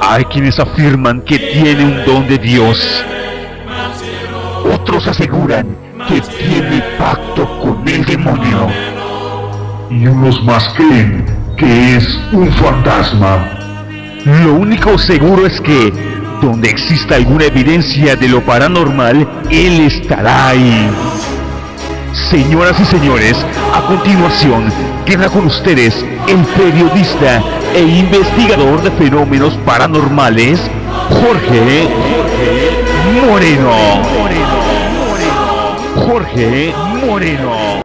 Hay quienes afirman que tiene un don de Dios. Otros aseguran que tiene pacto con el demonio. Y unos más creen que es un fantasma. Lo único seguro es que, donde exista alguna evidencia de lo paranormal, él estará ahí. Señoras y señores, a continuación queda con ustedes el periodista e investigador de fenómenos paranormales, Jorge Moreno. Jorge Moreno.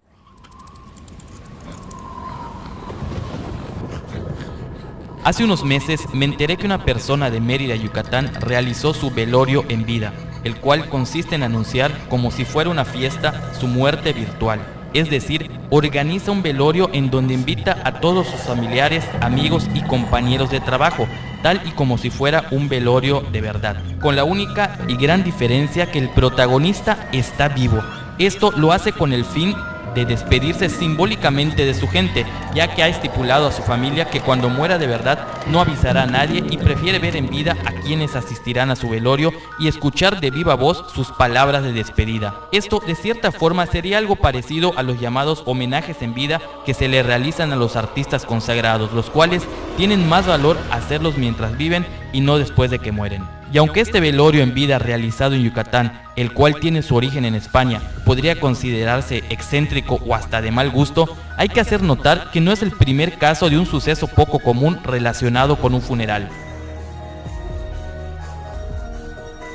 Hace unos meses me enteré que una persona de Mérida, Yucatán, realizó su velorio en vida, el cual consiste en anunciar, como si fuera una fiesta, su muerte virtual. Es decir, organiza un velorio en donde invita a todos sus familiares, amigos y compañeros de trabajo, tal y como si fuera un velorio de verdad, con la única y gran diferencia que el protagonista está vivo. Esto lo hace con el fin de despedirse simbólicamente de su gente, ya que ha estipulado a su familia que cuando muera de verdad no avisará a nadie y prefiere ver en vida a quienes asistirán a su velorio y escuchar de viva voz sus palabras de despedida. Esto de cierta forma sería algo parecido a los llamados homenajes en vida que se le realizan a los artistas consagrados, los cuales tienen más valor hacerlos mientras viven y no después de que mueren. Y aunque este velorio en vida realizado en Yucatán, el cual tiene su origen en España, podría considerarse excéntrico o hasta de mal gusto, hay que hacer notar que no es el primer caso de un suceso poco común relacionado con un funeral.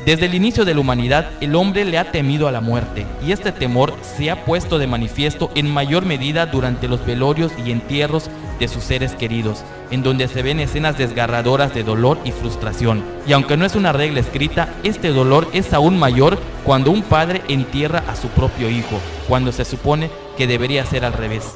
Desde el inicio de la humanidad, el hombre le ha temido a la muerte, y este temor se ha puesto de manifiesto en mayor medida durante los velorios y entierros de sus seres queridos, en donde se ven escenas desgarradoras de dolor y frustración. Y aunque no es una regla escrita, este dolor es aún mayor cuando un padre entierra a su propio hijo, cuando se supone que debería ser al revés.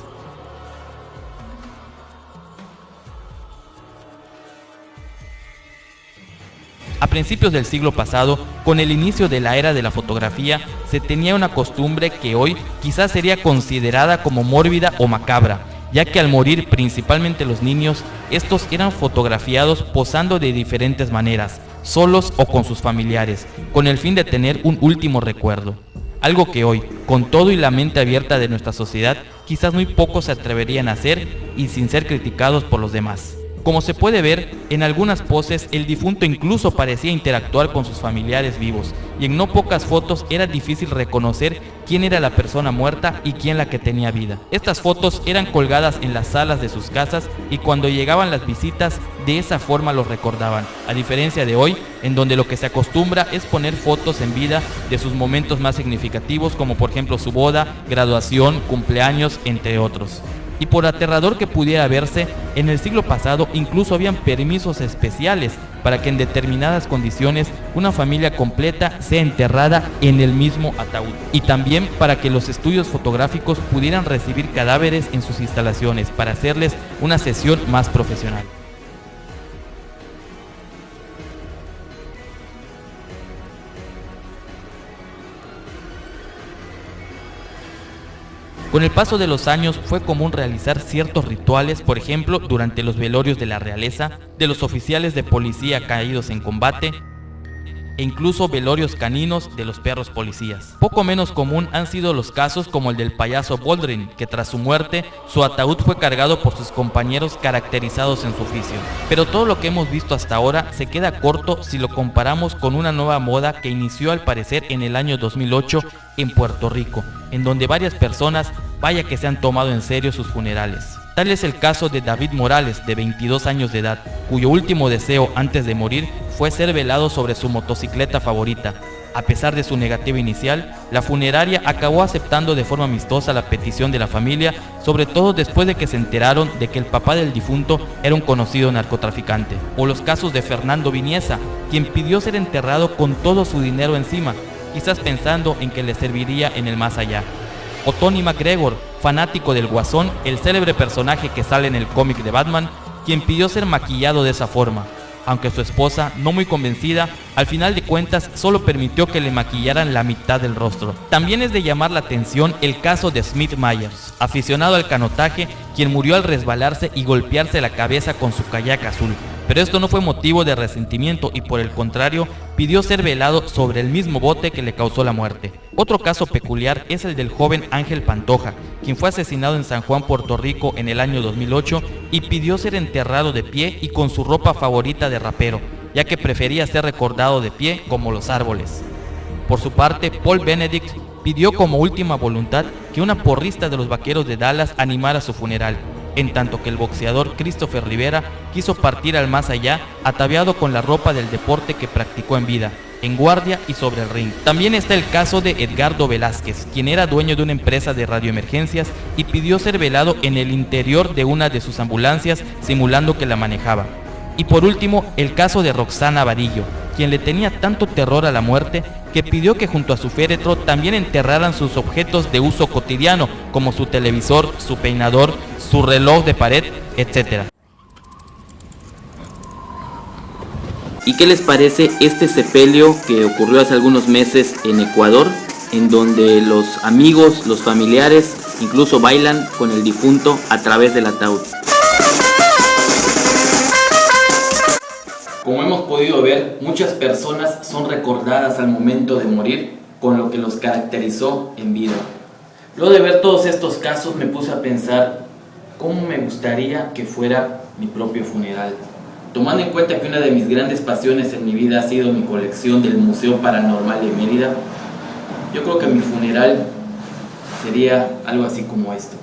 A principios del siglo pasado, con el inicio de la era de la fotografía, se tenía una costumbre que hoy quizás sería considerada como mórbida o macabra, ya que al morir principalmente los niños, estos eran fotografiados posando de diferentes maneras, solos o con sus familiares, con el fin de tener un último recuerdo. Algo que hoy, con todo y la mente abierta de nuestra sociedad, quizás muy pocos se atreverían a hacer y sin ser criticados por los demás. Como se puede ver, en algunas poses el difunto incluso parecía interactuar con sus familiares vivos, y en no pocas fotos era difícil reconocer quién era la persona muerta y quién la que tenía vida. Estas fotos eran colgadas en las salas de sus casas y cuando llegaban las visitas, de esa forma los recordaban, a diferencia de hoy, en donde lo que se acostumbra es poner fotos en vida de sus momentos más significativos, como por ejemplo su boda, graduación, cumpleaños, entre otros. Y por aterrador que pudiera verse, en el siglo pasado incluso habían permisos especiales para que en determinadas condiciones una familia completa sea enterrada en el mismo ataúd. Y también para que los estudios fotográficos pudieran recibir cadáveres en sus instalaciones para hacerles una sesión más profesional. Con el paso de los años fue común realizar ciertos rituales, por ejemplo, durante los velorios de la realeza, de los oficiales de policía caídos en combate, e incluso velorios caninos de los perros policías. Poco menos común han sido los casos como el del payaso Boldrin, que tras su muerte, su ataúd fue cargado por sus compañeros caracterizados en su oficio. Pero todo lo que hemos visto hasta ahora se queda corto si lo comparamos con una nueva moda que inició al parecer en el año 2008 en Puerto Rico, en donde varias personas, vaya que se han tomado en serio sus funerales. Tal es el caso de David Morales, de 22 años de edad, cuyo último deseo antes de morir fue ser velado sobre su motocicleta favorita. A pesar de su negativa inicial, la funeraria acabó aceptando de forma amistosa la petición de la familia, sobre todo después de que se enteraron de que el papá del difunto era un conocido narcotraficante. O los casos de Fernando Viniesa, quien pidió ser enterrado con todo su dinero encima, quizás pensando en que le serviría en el más allá. O Tony McGregor, fanático del Guasón, el célebre personaje que sale en el cómic de Batman, quien pidió ser maquillado de esa forma, aunque su esposa, no muy convencida, Al final de cuentas, solo permitió que le maquillaran la mitad del rostro. También es de llamar la atención el caso de Smith Myers, aficionado al canotaje, quien murió al resbalarse y golpearse la cabeza con su kayak azul. Pero esto no fue motivo de resentimiento y por el contrario, pidió ser velado sobre el mismo bote que le causó la muerte. Otro caso peculiar es el del joven Ángel Pantoja, quien fue asesinado en San Juan, Puerto Rico en el año 2008 y pidió ser enterrado de pie y con su ropa favorita de rapero, ya que prefería ser recordado de pie como los árboles. Por su parte, Paul Benedict pidió como última voluntad que una porrista de los Vaqueros de Dallas animara su funeral, en tanto que el boxeador Christopher Rivera quiso partir al más allá ataviado con la ropa del deporte que practicó en vida, en guardia y sobre el ring. También está el caso de Edgardo Velázquez, quien era dueño de una empresa de radioemergencias y pidió ser velado en el interior de una de sus ambulancias simulando que la manejaba. Y por último, el caso de Roxana Varillo, quien le tenía tanto terror a la muerte que pidió que junto a su féretro también enterraran sus objetos de uso cotidiano, como su televisor, su peinador, su reloj de pared, etc. ¿Y qué les parece este sepelio que ocurrió hace algunos meses en Ecuador, en donde los amigos, los familiares, incluso bailan con el difunto a través del ataúd? Como hemos podido ver, muchas personas son recordadas al momento de morir con lo que los caracterizó en vida. Luego de ver todos estos casos me puse a pensar cómo me gustaría que fuera mi propio funeral. Tomando en cuenta que una de mis grandes pasiones en mi vida ha sido mi colección del Museo Paranormal de Mérida, yo creo que mi funeral sería algo así como esto.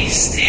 Misterio.